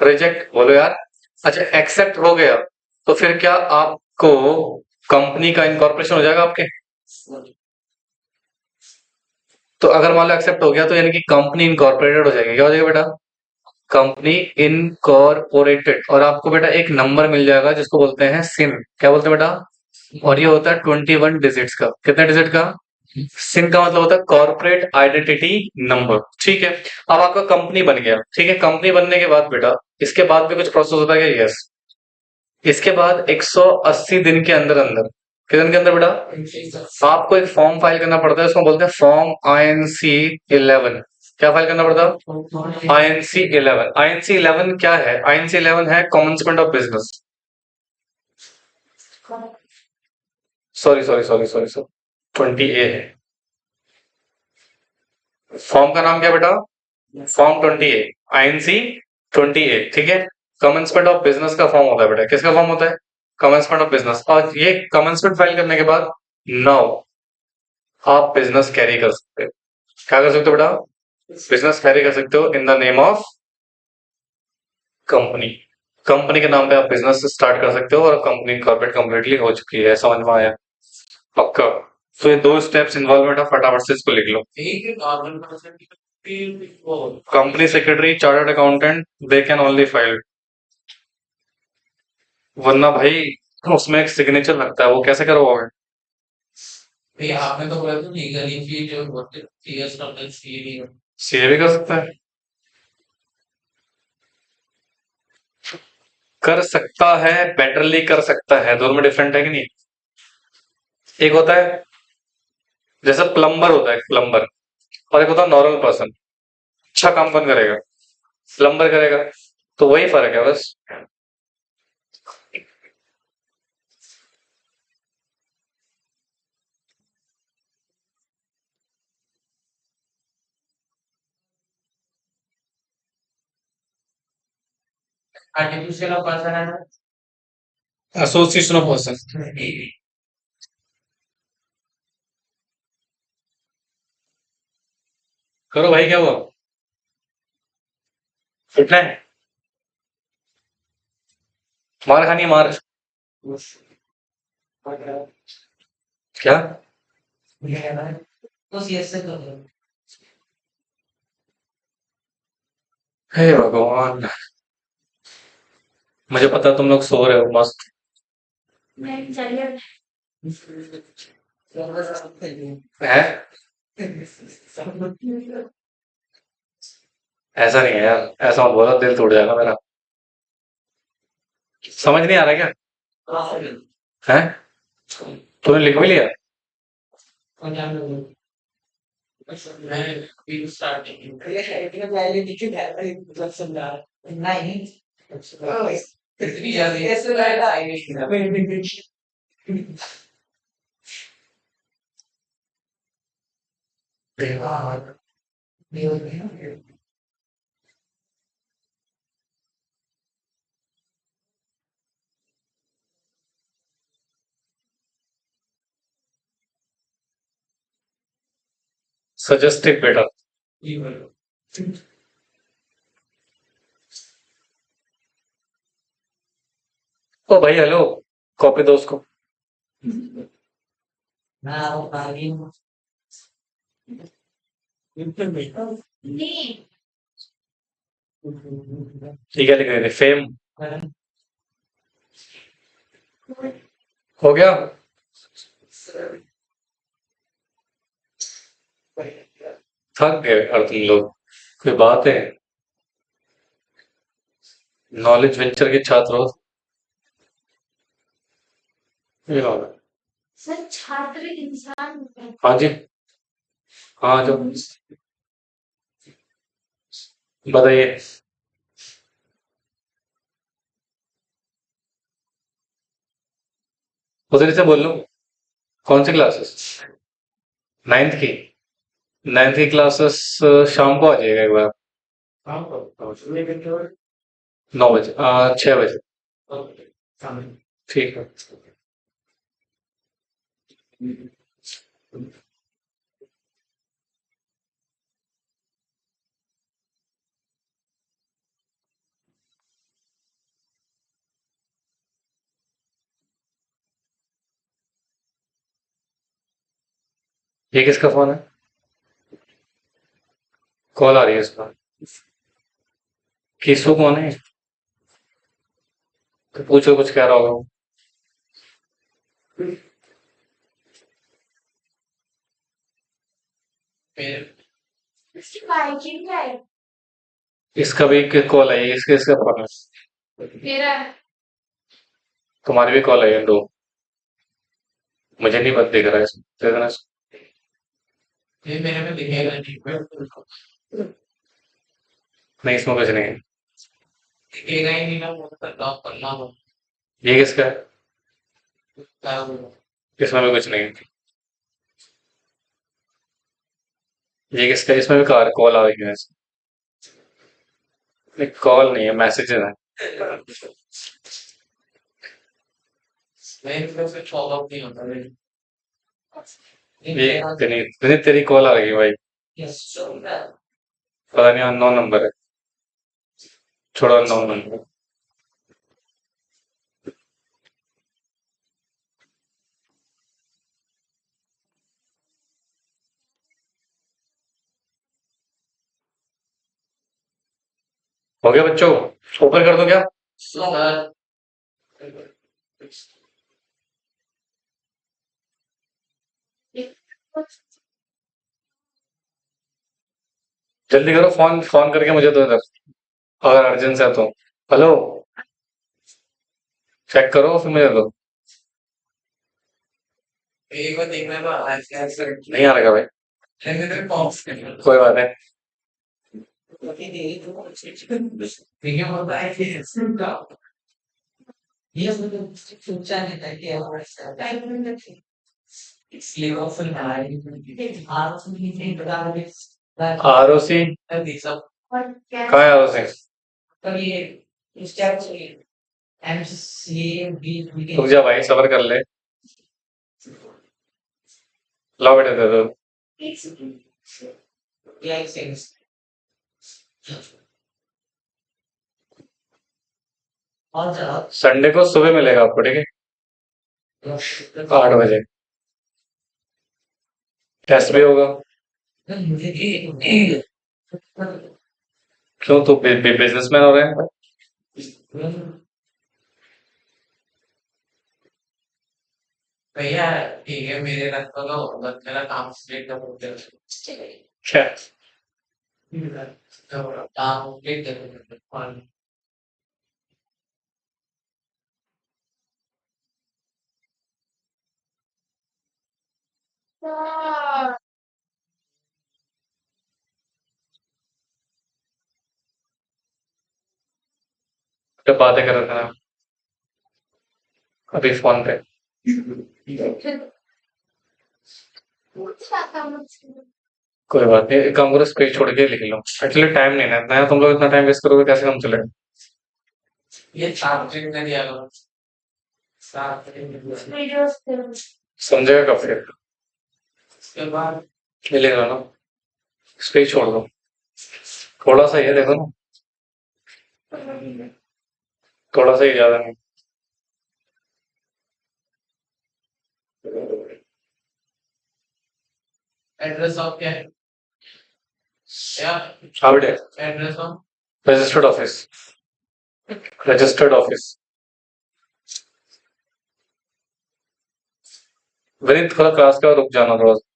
रिजेक्ट, बोलो यार। अच्छा एक्सेप्ट हो गया तो फिर क्या आपको कंपनी का इनकॉर्पोरेशन हो जाएगा आपके? तो अगर मान लो एक्सेप्ट हो गया तो यानी कि कंपनी इनकॉर्पोरेटेड हो जाएगी। क्या हो जाएगा बेटा? Company incorporated. और आपको बेटा एक नंबर मिल जाएगा जिसको बोलते हैं सिन। क्या बोलते हैं बेटा? और ये होता है 21 डिजिट्स का। कितने डिजिट का? सिन का मतलब होता है कॉर्पोरेट आइडेंटिटी नंबर, ठीक है। अब आपका कंपनी बन गया, ठीक है। कंपनी बनने के बाद बेटा इसके बाद भी कुछ प्रोसेस होता है क्या? यस। इसके बाद 180 दिन के अंदर अंदर, कितने दिन के अंदर बेटा? आपको एक फॉर्म फाइल करना पड़ता है, उसको बोलते हैं फॉर्म INC 11। क्या फाइल करना पड़ता है? INC 11। INC 11 क्या है? INC 11 है commencement of business. Sorry sorry sorry sorry sorry, 20A है। फॉर्म का नाम क्या बेटा? Form 20A। INC 20A, ठीक है। कमेंसमेंट ऑफ बिजनेस का फॉर्म होता है बेटा। किसका फॉर्म होता है? Commencement of business. और ये कमेंसमेंट फाइल करने के बाद नाउ आप बिजनेस कैरी कर सकते हो। क्या कर सकते हो बेटा? बिजनेस कैरी कर सकते हो in the name of company. Company के नाम पे आप बिजनेस स्टार्ट कर सकते हो और कंपनी कॉर्पोरेट कंप्लीटली हो चुकी है। समझ में आया? पक्का। तो ये दो स्टेप्स इन्वॉल्वमेंट है, फटाफट से इसको लिख लो। Company secretary, chartered accountant, they can only file. वरना भाई उसमें एक सिग्नेचर लगता है, वो कैसे करवाओगे? सीए भी कर सकता है। कर सकता है, बेटरली कर सकता है, दोनों में डिफरेंट है कि नहीं? एक होता है जैसे प्लम्बर होता है, प्लम्बर, और एक होता है नॉर्मल पर्सन। अच्छा काम कौन करेगा? प्लम्बर करेगा। तो वही फर्क है बस। Association of person. करो भाई, क्या हुआ? उठना है? मार खानी है, मार। क्या? हे भगवान, मुझे पता है तुम लोग सो रहे हो मस्त। है? ऐसा नहीं है यार, ऐसा मत बोलो, दिल टूट जाएगा मेरा। समझ नहीं आ रहा क्या? है? तूने लिख भी लिया? सजेस्टिव बेटा। ओ भाई हेलो, कॉपी दो उसको। ठीक है, लिख रहे थे फेम। हो गया? थक गए और तुम लोग, कोई बात है? नॉलेज वेंचर के छात्र हो? ये लो।
सर छात्र इंसान
हाँ जी। हाँ जो बताइए। उधर से बोल लो। कौन सी क्लासेस? नाइन्थ की? नाइन्थ की क्लासेस शाम को आ जाएगा एक बार। 9 बजे, 6 बजे। ठीक है। ये किसका फोन है? कॉल आ रही है इसका। किसको कौन है? तो पूछो, कुछ कह रहा होगा।
इसकी बाइकिंग क्या है?
इसका भी कॉल आई है, इसका इसका फोन है।
मेरा
तुम्हारी भी कॉल आई है दो। मुझे नहीं पता दिख रहा है इसमें, दे देना इसको।
ये मेरे में दिखेगा नहीं।
नहीं, इसमें कुछ नहीं है।
दिखेगा ही नहीं ना, वो तो लॉक करना होगा।
ये किसका है?
क्या होगा?
इसमें भी कुछ नहीं है। ये किसका है? इसमें भी कार कॉल आ रही है इसमें। नहीं, कॉल नहीं है, मैसेज है।
मेरे में से फॉलो अप नहीं होता मेरे।
ये तेरी कॉल आ रही है भाई।
यस सो दैट
पता नहीं, अननोन नंबर है। छोड़ो, अननोन नंबर। हो गया बच्चों? ऊपर कर दो क्या?
सर
जल्दी करो, फोन फोन करके मुझे दो इधर, अगर अर्जेंट है तो। हेलो, चेक करो फिर मुझे दो।
एक बार देखना तो आज क्या सर
नहीं आ रहा भाई।
मेरे पॉप्स के लिए
कोई बात नहीं।
देखिए होता है कि सुनता ये मतलब सोचा नहीं था कि हमारे टाइम में इसलिए वो फिर हमारी आवाज में नहीं बता रहे
आरओसी
अभी सब और क्या
कहाँ है? आरओसी
तो ये स्टेप चाहिए एमसी बी
रुक जा भाई, सबर कर ले। लाओ बेटे, दे दो।
क्या सेंस और जरा
संडे को सुबह मिलेगा आपको, ठीक है? 8 बजे। टेस्ट भी होगा।
मुझे
क्यों, तू बिजनेसमैन हो रहे हैं?
भैया ठीक है मेरे रख तो लो बस मेरा काम स्प्लिट कर दो
क्या?
काम स्प्लिट कर दो
क्या बातें कर रहे थे आप अभी फोन पे? कोई बात नहीं, एक काम करो, स्पेस छोड़ के लिख लो। एक्चुअली टाइम नहीं है इतना, तुम लोग इतना टाइम वेस्ट करोगे कैसे काम चलेगा?
ये चार्जिंग का दिया लो साथ
समझेगा कब फिर?
उसके बाद
ये लिख लो ना, स्पेस छोड़ दो। थोड़ा सा ही है, देखो ना। थोड़ा सा ही, ज्यादा नहीं।
एड्रेस ऑफ क्या है क्या
हाँ बेटे।
Address of
registered office. Registered office. Vineet थोड़ा क्लास का रुक जाना थोड़ा सा।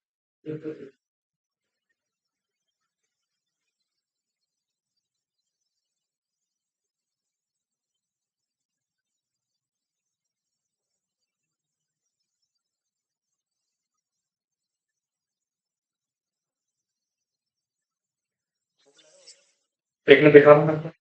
एक मिनट दिखा रहा हूँ।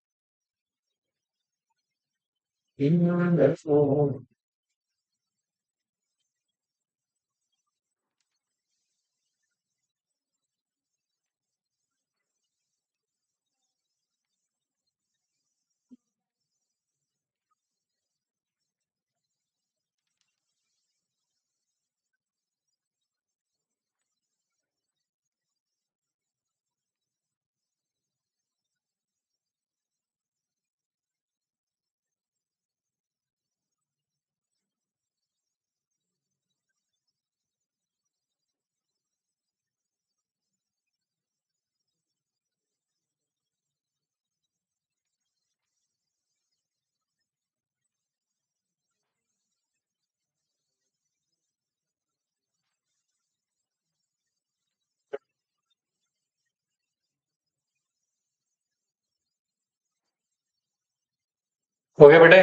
हो गया बेटे।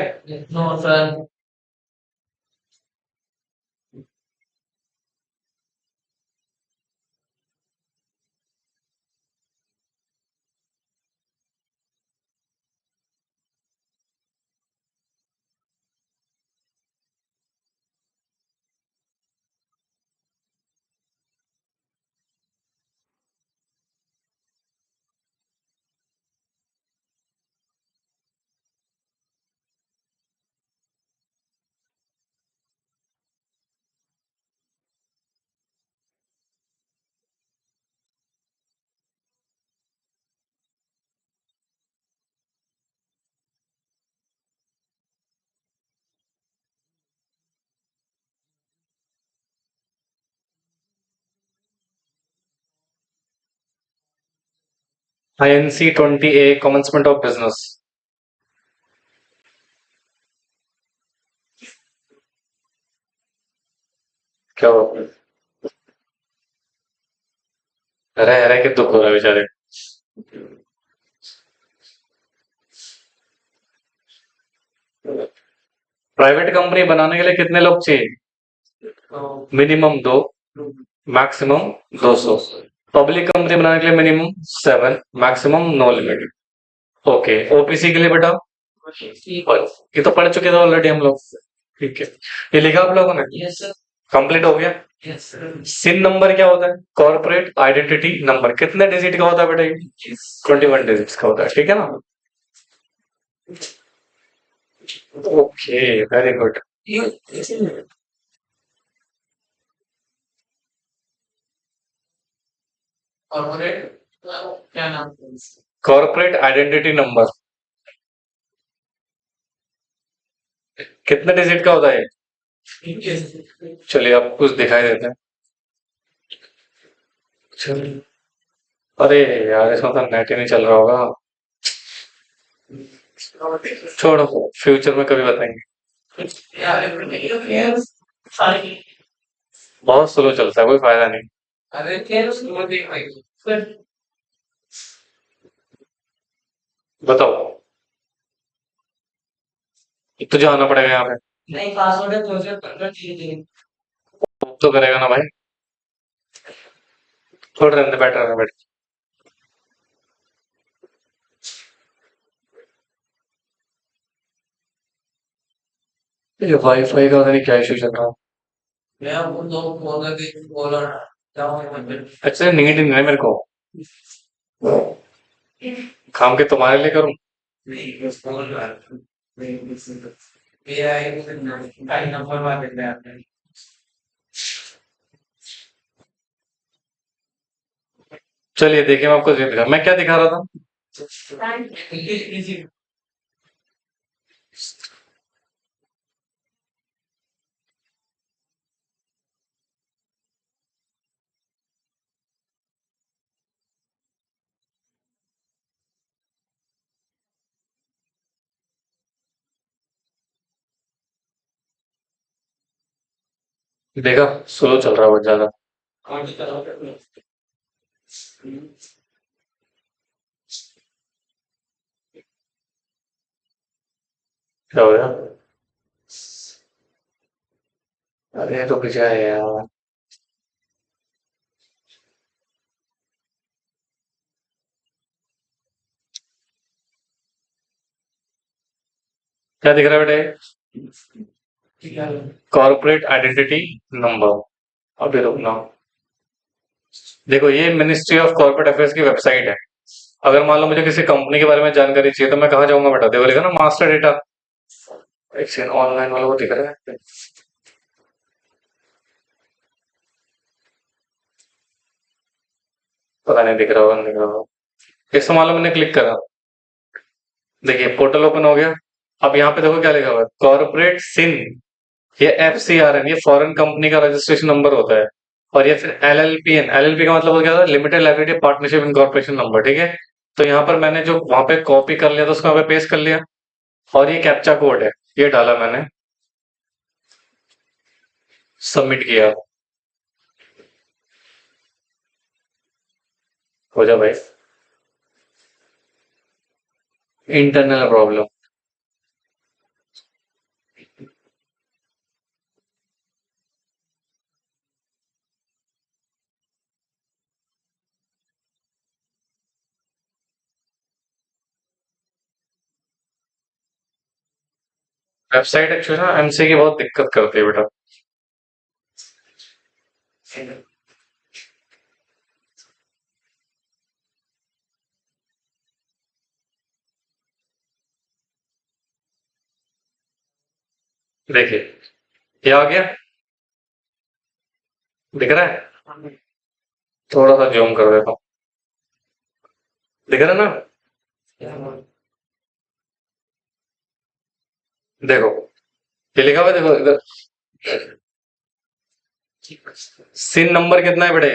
No sir.
INC 20A commencement of business। क्या हुआ? रह रह के दुख हो रहा है बेचारे। प्राइवेट कंपनी बनाने के लिए कितने लोग चाहिए? Minimum 2, maximum 200। पब्लिक कंपनी बनाने के लिए minimum 7, maximum no limit. Okay, OPC के लिए बेटा ये तो पढ़ चुके थे ऑलरेडी हम लोग। ठीक है, ये लिखा आप लोगों ने?
Yes sir.
कंप्लीट हो गया।
Yes sir.
सिन नंबर क्या होता है? Corporate identity number. कितने डिजिट का होता है बेटा ये? 21 डिजिट्स का होता है, ठीक है ना? Okay, very good.
कॉर्पोरेट क्या नाम है इसका?
कॉर्पोरेट आइडेंटिटी नंबर कितने डिजिट का होता है? चलिए अब कुछ दिखाई देता है। चलिए, अरे यार इसमें तो नेट ही नहीं चल रहा होगा। छोड़ो, फ्यूचर में कभी बताएंगे। बहुत स्लो चलता है, कोई फायदा नहीं।
अरे फिर उसको देख भाई। फिर
बताओ, एक तो जाना पड़ेगा यहाँ पे।
नहीं पासवर्ड है 2015 चाहिए।
तो करेगा ना भाई। छोड़ रहने दे, बैठ रहने बैठ। ये वाईफाई का पता नहीं क्या इशू चल रहा है।
मैं वो दो बोल रहे थे बोला जाओ मैं
अच्छा, नीड नहीं है मेरे को। काम के तुम्हारे लिए करूँ?
नहीं बस बोल रहा था। मेरा एक नंबर मार देते हैं आपने।
चलिए देखिए, मैं आपको मैं क्या दिखा रहा था? देखा, स्लो चल रहा है बहुत ज्यादा। क्या हो गया? अरे रुक जाए यार। क्या दिख रहा है बेटे? Corporate identity number. अभी रुकना। देखो, ये मिनिस्ट्री ऑफ कॉर्पोरेट अफेयर्स की वेबसाइट है। अगर मान लो मुझे किसी कंपनी के बारे में जानकारी चाहिए तो मैं कहाँ जाऊंगा बेटा? देखो लिखा ना, मास्टर डेटा। एक सेकंड, ऑनलाइन वाला वो दिख रहा है? पता नहीं दिख रहा होगा, नहीं दिख रहा होगा। इसको मान लो मैंने क्लिक करा। देखिए पोर्टल ओपन हो गया। अब यहाँ पे देखो क्या लिखा हुआ है, कॉर्पोरेट सिन। ये FCRN, ये फॉरेन कंपनी का रजिस्ट्रेशन नंबर होता है। और ये फिर LLPN, LLP का मतलब हो गया limited liability partnership incorporation number, ठीक है। तो यहाँ पर मैंने जो वहां पे कॉपी कर लिया था उसको यहाँ पे पेस्ट कर लिया। और ये कैप्चा कोड है, ये डाला मैंने, सबमिट किया। हो जा भाई। Internal problem. वेबसाइट एक्चुअली ना MC की बहुत दिक्कत करती है बेटा। देखिए, ये आ गया, दिख रहा है? थोड़ा सा जूम कर देता हूँ। दिख रहा है ना? देखो, ये लिखा हुआ है, देखो इधर। सिन नंबर कितना है बेटे?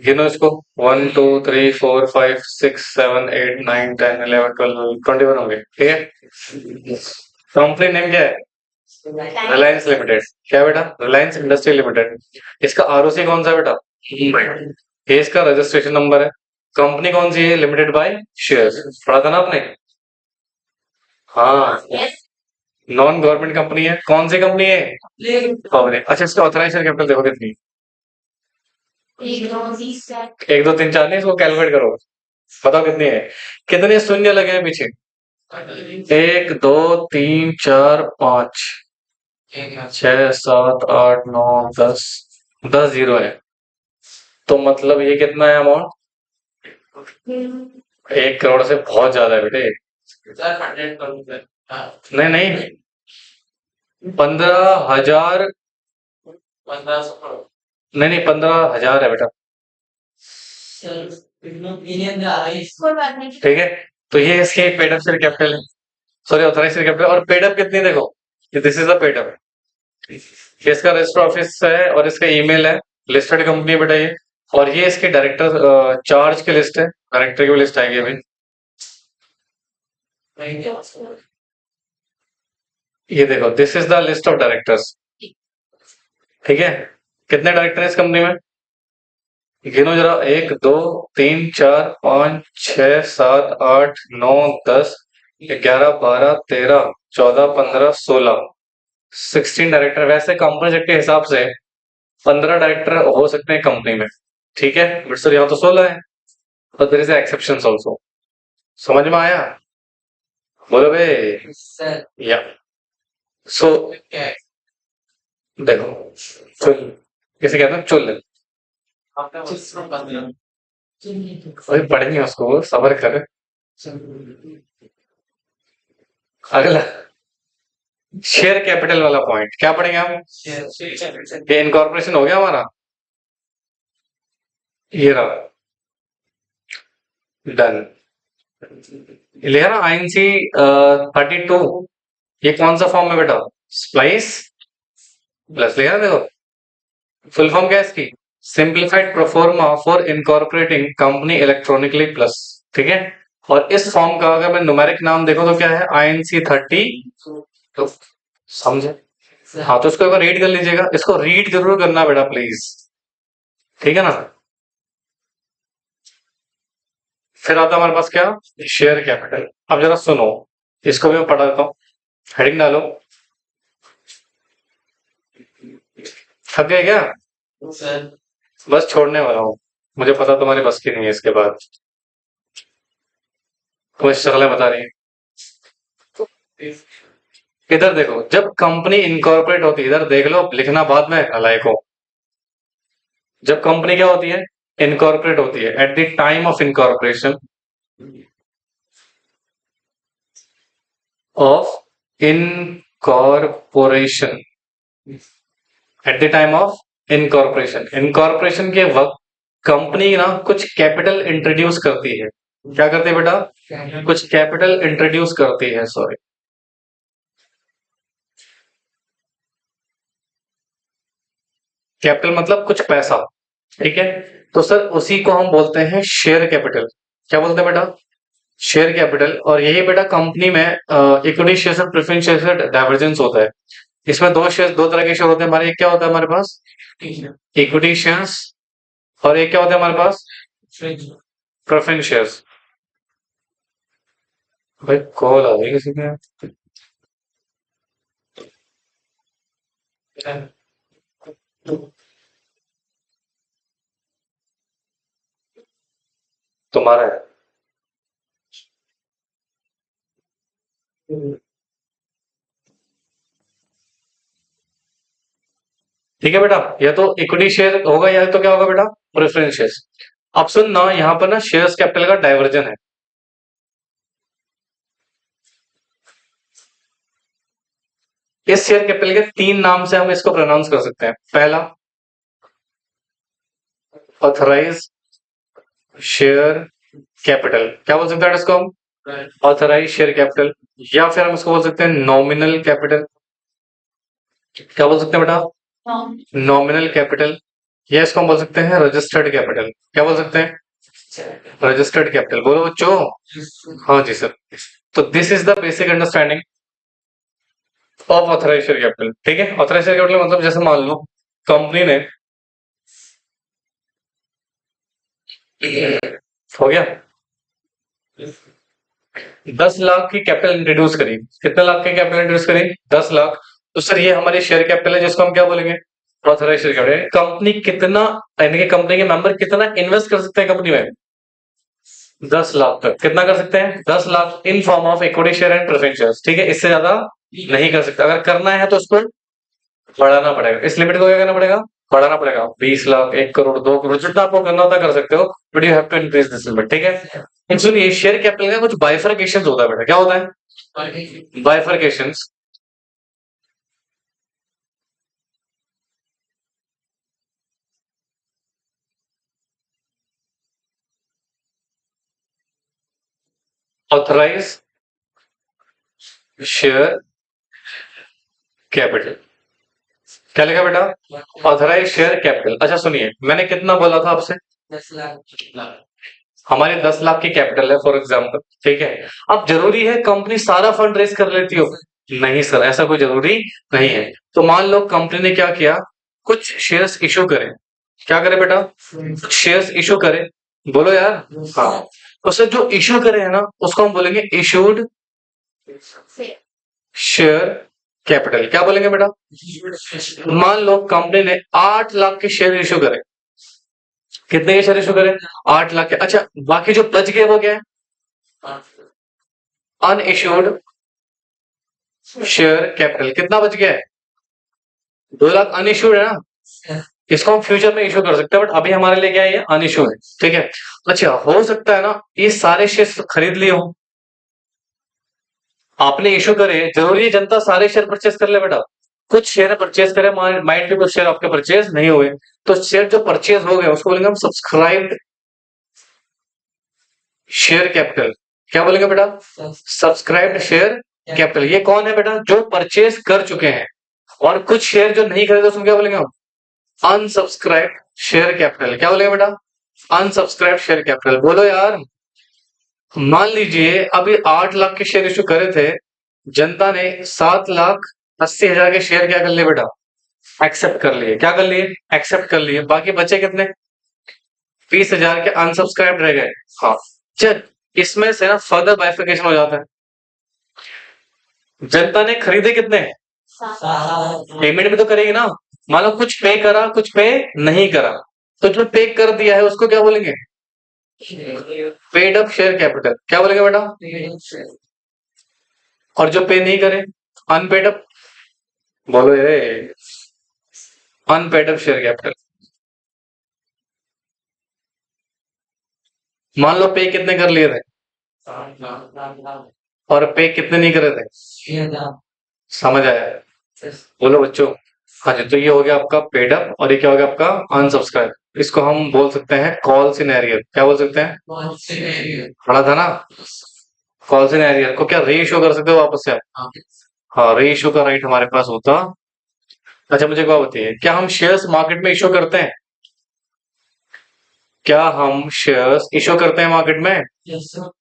गिनो इसको। 1 2 3 4 5 6 7 8 9 10 11 12 21 हो गए, ठीक है। कंपनी नेम क्या है? रिलायंस लिमिटेड। क्या बेटा? Reliance industry limited. इसका ROC कौन सा है बेटा? मुंबई। ये इसका रजिस्ट्रेशन नंबर है। कंपनी कौन सी है? Limited by shares. पढ़ा था ना आपने? हाँ। नॉन गवर्नमेंट कंपनी है। कौन सी कंपनी है? पब्लिक। अच्छा, इसका ऑथराइजेशन कैपिटल देखो कितनी। 1 2 3 4 नहीं, इसको कैलकुलेट करो। बताओ कितनी है? कितने शून्य लगे हैं पीछे? 1 2 3 4 5 6 7 8 9 10। 10 जीरो है। तो मतलब ये कितना है अमाउंट? 1 करोड़ से बहुत ज्यादा है बेटे। नहीं नहीं, 15,000। नहीं नहीं, 15,000 है बेटा। ठीक है। तो ये इसके पेड अप शेयर कैपिटल है। Sorry, authorise share capital. और पेड अप कितनी है देखो, this is the paid up. इसका रजिस्टर ऑफिस है और इसका ईमेल है। लिस्टेड कंपनी बेटा ये। और ये इसके डायरेक्टर चार्ज की लिस्ट है। डायरेक्टर की लिस्ट आएगी अभी। ये देखो, this is the list of directors. ठीक है। कितने डायरेक्टर है इस कंपनी में? गिनो जरा। 1 2 3 4 5 6 7 8 9 10 11 12 13 14 15 16। 16 डायरेक्टर। वैसे कंपनी के हिसाब से 15 डायरेक्टर हो सकते हैं कंपनी में, ठीक है। बट सर यहाँ तो 16 है। और देयर इज एक्सेप्शन ऑल्सो। समझ में आया? बोलो भाई। या सो देखो, चुल किसे कहते हैं? चुल। अभी पढ़ेंगे उसको, सबर कर। अगला, शेयर कैपिटल वाला पॉइंट क्या पढ़ेंगे हम? ये इनकॉर्पोरेशन हो गया हमारा। ये रहा, डन। लिखा ना INC 32। ये कौन सा फॉर्म है बेटा? Splice plus. लिखा ना देखो, फुल फॉर्म क्या है इसकी? Simplified proforma for incorporating company electronically plus. ठीक है। और इस फॉर्म का अगर मैं न्यूमेरिक नाम देखो तो क्या है? INC 30। तो समझे? हाँ तो इसको एक बार रीड कर लीजिएगा, इसको रीड जरूर करना बेटा प्लीज, ठीक है ना। फिर आता है हमारे पास क्या, शेयर कैपिटल। अब जरा सुनो, इसको भी मैं पढ़ा देता हूँ, हेडिंग डालो। थक गए क्या?
सर
बस छोड़ने वाला हूँ, मुझे पता तुम्हारी बस की नहीं है इसके बाद, तुम्हें शक्लें बता रही है। इधर देखो, जब कंपनी इनकॉर्पोरेट होती है, इधर देख लो, लिखना बाद में नालायक हो। जब कंपनी क्या होती है, इनकॉर्पोरेट होती है, at the time of incorporation of incorporation, at the time of incorporation, incorporation के वक्त कंपनी ना कुछ कैपिटल इंट्रोड्यूस करती है। क्या करती है बेटा, कुछ कैपिटल इंट्रोड्यूस करती है, सॉरी। कैपिटल मतलब कुछ पैसा, ठीक है। तो सर उसी को हम बोलते हैं शेयर कैपिटल। क्या बोलते हैं बेटा, शेयर कैपिटल। और यही बेटा कंपनी में इक्विटी शेयर और प्रेफरेंस शेयर से डाइवर्जेंस होता है। इसमें दो शेयर, दो तरह के शेयर होते हैं हमारे। एक क्या होता है हमारे पास, इक्विटी शेयर्स, और एक क्या होता है हमारे पास, प्रेफरेंस शेयर्स। भाई कॉल आ गई किसी के, तुम्हारा है। ठीक है बेटा, या तो इक्विटी शेयर होगा या तो क्या होगा बेटा, प्रेफरेंस शेयर्स। अब सुन ना, यहाँ पर ना शेयर्स कैपिटल का डाइवर्जन है। इस शेयर कैपिटल के तीन नाम से हम इसको प्रोनाउंस कर सकते हैं। पहला, ऑथराइज शेयर कैपिटल। क्या बोल सकते हैं इसको हम, ऑथराइज शेयर कैपिटल। या फिर हम इसको बोल सकते हैं नॉमिनल कैपिटल। क्या बोल सकते हैं बेटा, नॉमिनल कैपिटल। या इसको हम बोल सकते हैं रजिस्टर्ड कैपिटल। क्या बोल सकते हैं, रजिस्टर्ड कैपिटल। बोलो बच्चों। हाँ जी सर। तो this is the basic understanding of authorise share capital. ठीक है, ऑथराइज शेयर कैपिटल मतलब जैसे मान लो कंपनी ने, हो गया, 10 लाख की कैपिटल इंट्रोड्यूस करी। कितने लाख की कैपिटल इंट्रोड्यूस करी, 10 लाख। तो सर ये हमारी शेयर कैपिटल है, जिसको हम क्या बोलेंगे, ऑथराइज शेयर कैपिटल। कंपनी कितना, यानी कि कंपनी के मेंबर कितना इन्वेस्ट कर सकते हैं कंपनी में, 10 लाख तक। कितना कर सकते हैं, 10 lakh, in form of equity share and preference shares. ठीक है, इससे ज्यादा नहीं कर सकते। अगर करना है तो उसको बढ़ाना पड़ेगा, इस लिमिट को क्या करना पड़ेगा, बढ़ाना पड़ेगा। 20 लाख, 1 करोड़, 2 करोड़, जितना आपको करना होता कर सकते हो, but you have to increase this limit. ठीक है। एक्चुअली ये शेयर कैपिटल का कुछ बाइफरकेशन होता है बेटा। क्या होता है, बाइफरकेशन। ऑथराइज शेयर कैपिटल, क्या लिखा बेटा, ऑथराइज शेयर कैपिटल। अच्छा सुनिए, मैंने कितना बोला था आपसे,
10 लाख।
हमारे 10 लाख की कैपिटल है फॉर एग्जाम्पल। ठीक है। अब जरूरी है कंपनी सारा फंड रेज कर लेती हो, नहीं सर, ऐसा कोई जरूरी नहीं है। तो मान लो कंपनी ने क्या किया, कुछ शेयर्स इशू करे। क्या करे बेटा, शेयर्स इशू करे। बोलो यार। हाँ, तो सर जो इशू करे है ना, उसको हम बोलेंगे इशूड शेयर कैपिटल। क्या बोलेंगे बेटा, मान लो कंपनी ने 8 लाख के शेयर इशू करे। कितने के शेयर इशू करे, 8 लाख के। अच्छा, बाकी जो बच गए वो क्या है, अनइश्यूड शेयर कैपिटल। कितना बच गया है, 2 लाख अनइश्यूड है ना। इसको हम फ्यूचर में इशू कर सकते हैं, बट अभी हमारे लिए क्या है, ये अनइश्यूड है। ठीक है। अच्छा, हो सकता है ना ये सारे शेयर खरीद लिए हो, आपने इशू करे, जरूरी है जनता सारे शेयर परचेस कर ले बेटा। कुछ शेयर परचेस करे, माइंड भी कुछ शेयर आपके परचेस नहीं हुए। तो शेयर जो परचेस हो गए उसको बोलेंगे हम सब्सक्राइब्ड शेयर कैपिटल। क्या बोलेंगे बेटा, सब्सक्राइब्ड शेयर कैपिटल। ये कौन है बेटा, जो परचेस कर चुके हैं। और कुछ शेयर जो नहीं खरीदे उसमें क्या बोलेंगे हम, अनसब्सक्राइब्ड शेयर कैपिटल। क्या बोलेंगे बेटा, अनसब्सक्राइब्ड शेयर कैपिटल। बोलो यार। मान लीजिए अभी 8 लाख के शेयर इशू करे थे, जनता ने 7 लाख 80,000 के शेयर क्या कर लिए बेटा? एक्सेप्ट कर लिए। क्या कर लिए? एक्सेप्ट कर लिए। बाकी बचे कितने? 20,000 के अनसब्सक्राइब रह गए। हाँ, चल इसमें से ना फर्दर बाइफिकेशन हो जाता है। जनता ने खरीदे कितने? पेमेंट भी तो करेगी ना। मान लो कुछ पे करा, कुछ पे नहीं करा, तो जो पे कर दिया है उसको क्या बोलेंगे? Paid up share capital. क्या बोलेंगे बेटा? और जो पे नहीं करे, अनपेड अप। बोलो ये, अनपेड अप शेयर कैपिटल। मान लो पे कितने कर लिए थे और पे कितने नहीं करे थे। समझ आया? बोलो बच्चों। हाँ जी, तो ये हो गया आपका पेड अप और ये क्या हो गया आपका अनसब्सक्राइब। इसको हम बोल सकते हैं कॉल सिनेरियो। क्या बोल सकते हैं? पढ़ा था ना? कॉल सिनेरियो को क्या रीइश्यू कर सकते हो वापस से आप? हाँ, रीइश्यू का राइट हमारे पास होता। अच्छा मुझे एक बात बताइए, क्या हम शेयर्स मार्केट में इश्यू करते हैं? क्या हम शेयर्स इश्यू करते हैं मार्केट में?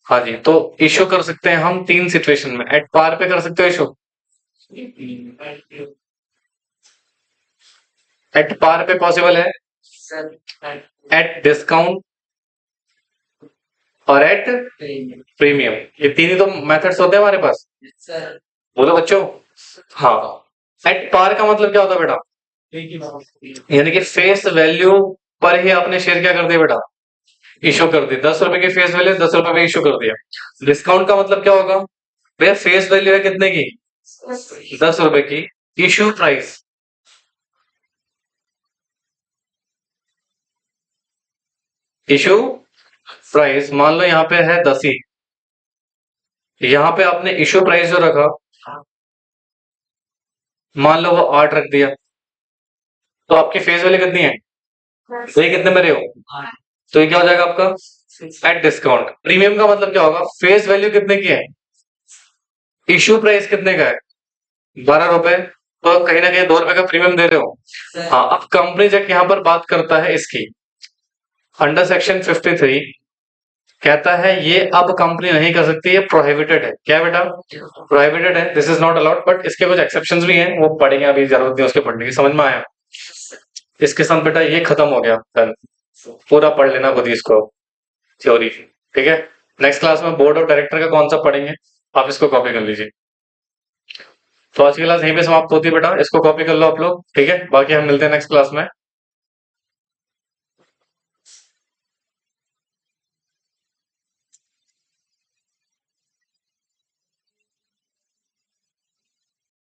हाँ जी, तो इश्यू कर सकते हैं हम 3 सिचुएशन में। एट पार पे कर सकते हो इश्यू। एट पार पे पॉसिबल है, एट डिस्काउंट और एट प्रीमियम। ये तीन ही तो मेथड्स होते हैं हमारे पास। बोलो बच्चों। हाँ, एट पार का मतलब क्या होता है बेटा? यानी कि फेस वैल्यू पर ही आपने शेयर क्या कर दिया बेटा? इश्यू कर दी। 10 रुपए की फेस वैल्यू, 10 रुपए में इश्यू कर दिया। डिस्काउंट का मतलब क्या होगा? भैया फेस वैल्यू है कितने की? 10 रुपए की। इश्यू प्राइस, इश्यू प्राइस मान लो यहाँ पे है 10 ही, यहाँ पे आपने इश्यू प्राइस जो रखा, मान लो वो 8 रख दिया, तो आपकी फेस वैल्यू कितनी है? तो ये कितने में रहे हो? तो ये क्या हो जाएगा आपका? At discount. प्रीमियम का मतलब क्या होगा? फेस वैल्यू कितने की है, इश्यू प्राइस कितने का है? 12 रुपए। तो कहीं ना कहीं 2 रुपए का प्रीमियम दे रहे हो। हाँ, अब कंपनी जब यहाँ पर बात करता है इसकी, अंडर सेक्शन 53 कहता है ये अब कंपनी नहीं कर सकती, ये प्रोहिबिटेड है। क्या है बेटा? प्रोहिबिटेड है, this is not allowed. But इसके कुछ एक्सेप्शंस भी हैं, वो पढ़ेंगे, अभी जरूरत नहीं उसके पढ़ने की। समझ में आया? इसके साथ बेटा ये खत्म हो गया। डन। पूरा पढ़ लेना खुद ही इसको, थ्योरी। ठीक है, नेक्स्ट क्लास में बोर्ड ऑफ डायरेक्टर का कौन सा पढ़ेंगे, आप इसको कॉपी कर लीजिए। तो आज की क्लास यहीं पे समाप्त होती है बेटा, इसको कॉपी कर लो आप लोग। ठीक है, बाकी हम मिलते हैं नेक्स्ट क्लास में।